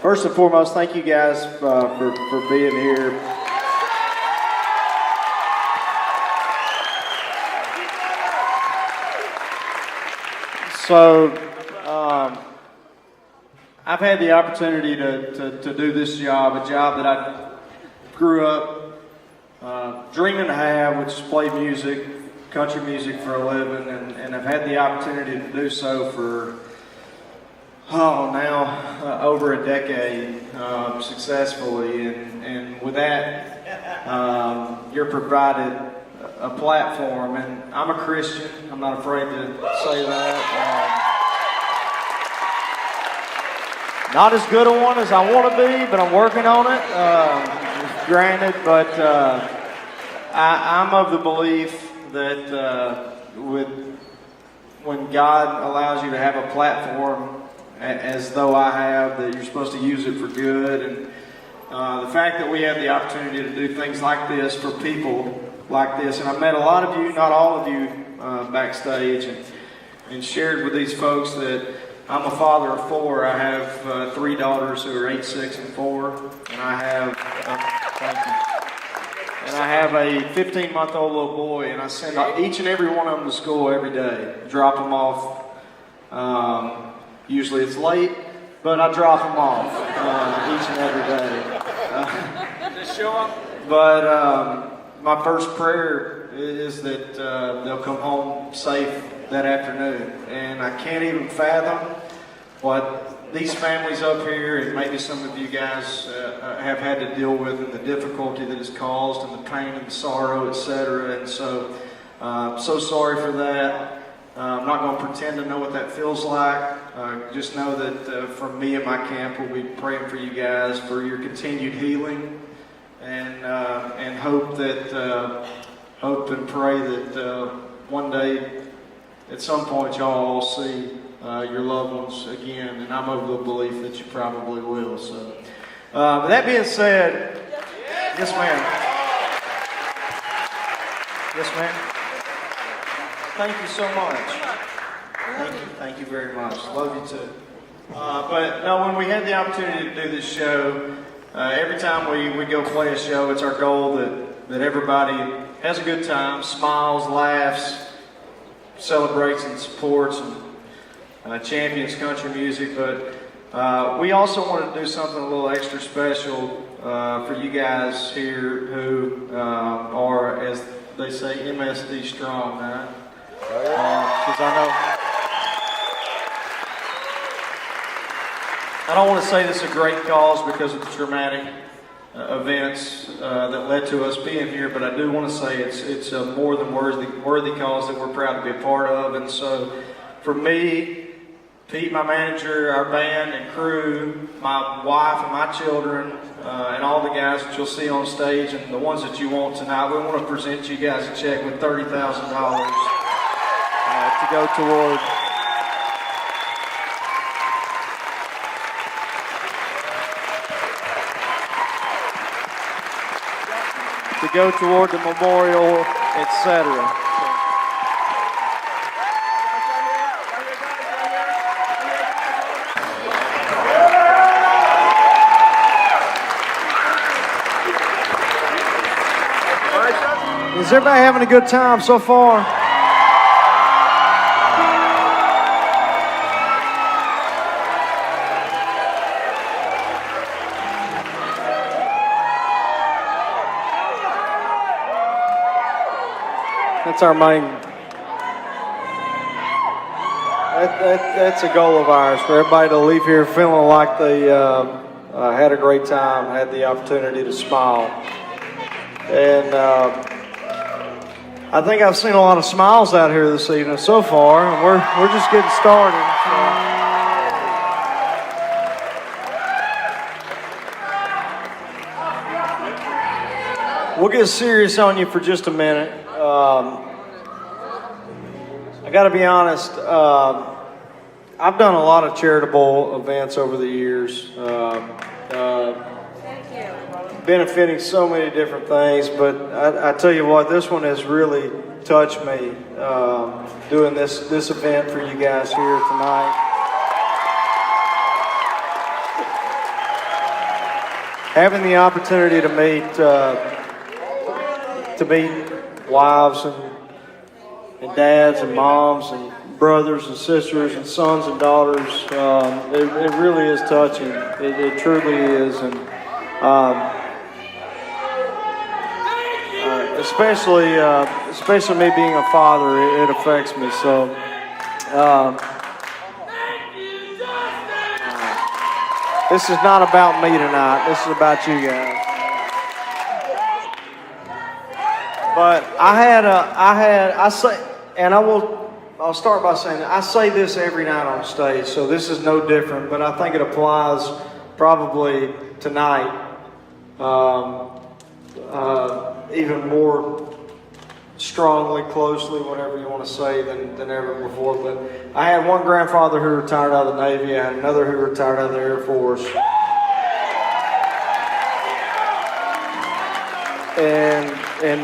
First and foremost, thank you guys for being here. So, I've had the opportunity to do this job, a job that I grew up dreaming to have, which is play music, country music for a living, and I've had the opportunity to do so for now over a decade successfully, and with that, you're provided a platform, and I'm a Christian. I'm not afraid to say that. Not as good a one as I want to be, but I'm working on it. Granted, but I'm of the belief that when God allows you to have a platform, as though I have, that you're supposed to use it for good. And the fact that we have the opportunity to do things like this for people like this, and I met a lot of you, not all of you, backstage, and shared with these folks that I'm a father of four. I have 3 daughters who are 8, 6, and 4, and I have thank you. And I have a 15-month-old little boy, and I send each and every one of them to school every day. Drop them off. Usually it's late, but I drop them off each and every day. Just show up. But my first prayer is that they'll come home safe that afternoon. And I can't even fathom what these families up here, and maybe some of you guys have had to deal with, and the difficulty that is caused, and the pain and the sorrow, etc. And so, so sorry for that. I'm not going to pretend to know what that feels like. Just know that from me and my camp, we'll be praying for you guys for your continued healing, and hope and pray that one day, at some point, y'all all see your loved ones again. And I'm of the belief that you probably will. So, with that being said, yes, ma'am. Yes, ma'am. Thank you so much. Thank you very much. Love you too. But no, when we had the opportunity to do this show, every time we go play a show, it's our goal that everybody has a good time, smiles, laughs, celebrates and supports and champions country music. But we also want to do something a little extra special for you guys here who are, as they say, MSD strong, right? Because I don't want to say this is a great cause because of the traumatic events that led to us being here, but I do want to say it's a more than worthy cause that we're proud to be a part of. And so, for me, Pete, my manager, our band and crew, my wife and my children, and all the guys that you'll see on stage and the ones that you won't tonight, we want to present you guys a check with $30,000 to go toward the memorial, etc. Is everybody having a good time so far? That's our main. That's a goal of ours, for everybody to leave here feeling like they had a great time, had the opportunity to smile. And I think I've seen a lot of smiles out here this evening so far, and we're just getting started. We'll get serious on you for just a minute. I got to be honest, I've done a lot of charitable events over the years, benefiting so many different things, but I tell you what, this one has really touched me, doing this event for you guys here tonight. having the opportunity to meet wives and dads and moms and brothers and sisters and sons and daughters, it really is touching. It truly is, and especially me being a father, it affects me. So. This is not about me tonight. This is about you guys. But I'll start by saying I say this every night on stage, so this is no different, but I think it applies probably tonight even more strongly, closely, whatever you want to say, than ever before. But I had one grandfather who retired out of the Navy. I had another who retired out of the Air Force. And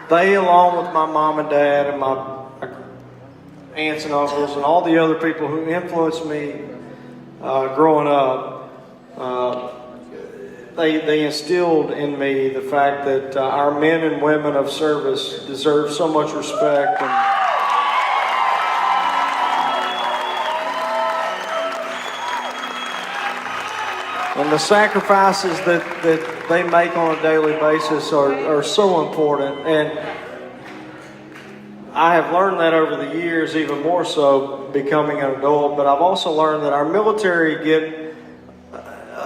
they along with my mom and dad and my aunts and uncles and all the other people who influenced me growing up, they instilled in me the fact that our men and women of service deserve so much respect. And the sacrifices that they make on a daily basis are so important. And I have learned that over the years, even more so becoming an adult. But I've also learned that our military get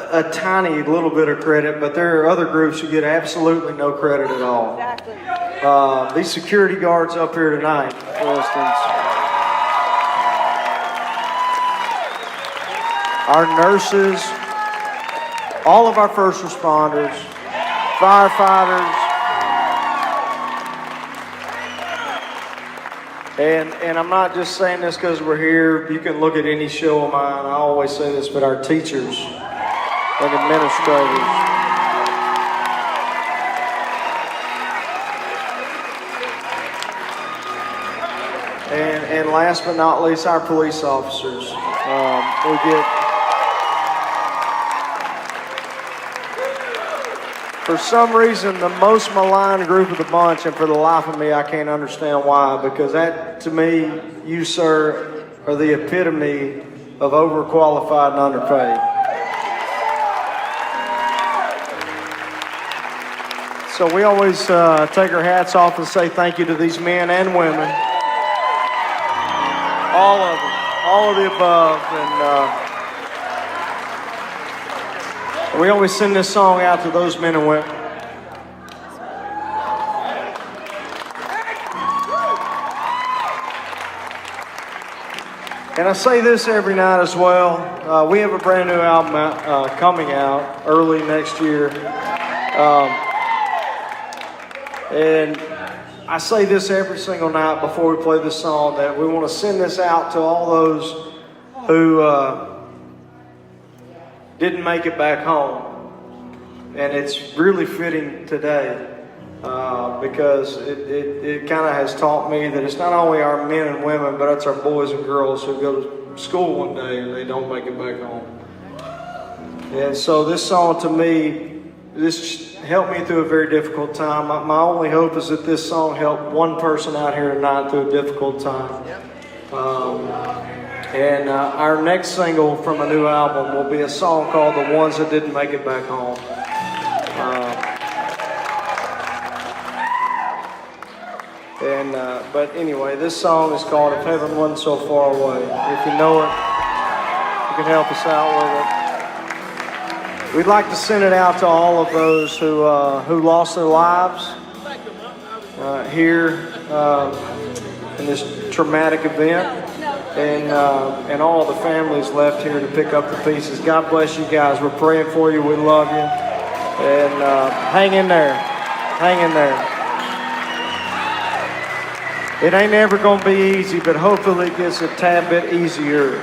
a tiny little bit of credit, but there are other groups who get absolutely no credit at all. Exactly. These security guards up here tonight, for instance, our nurses, all of our first responders, firefighters, and I'm not just saying this because we're here. You can look at any show of mine. I always say this, but our teachers and administrators. And last but not least, our police officers. We get, for some reason, the most maligned group of the bunch, and for the life of me, I can't understand why, because that, to me, you, sir, are the epitome of overqualified and underpaid. So we always take our hats off and say thank you to these men and women. All of them. All of the above. And we always send this song out to those men and women. And I say this every night as well. We have a brand new album coming out early next year. And I say this every single night before we play this song, that we want to send this out to all those who didn't make it back home. And it's really fitting today because it kind of has taught me that it's not only our men and women, but it's our boys and girls who go to school one day and they don't make it back home. And so this song, to me, this helped me through a very difficult time. My only hope is that this song helped one person out here tonight through a difficult time. And our next single from a new album will be a song called "The Ones That Didn't Make It Back Home." But anyway, this song is called "If Heaven Wasn't So Far Away." If you know it, you can help us out with it. We'd like to send it out to all of those who lost their lives here in this traumatic event, and all the families left here to pick up the pieces. God bless you guys. We're praying for you. We love you. And hang in there. Hang in there. It ain't ever going to be easy, but hopefully it gets a tad bit easier.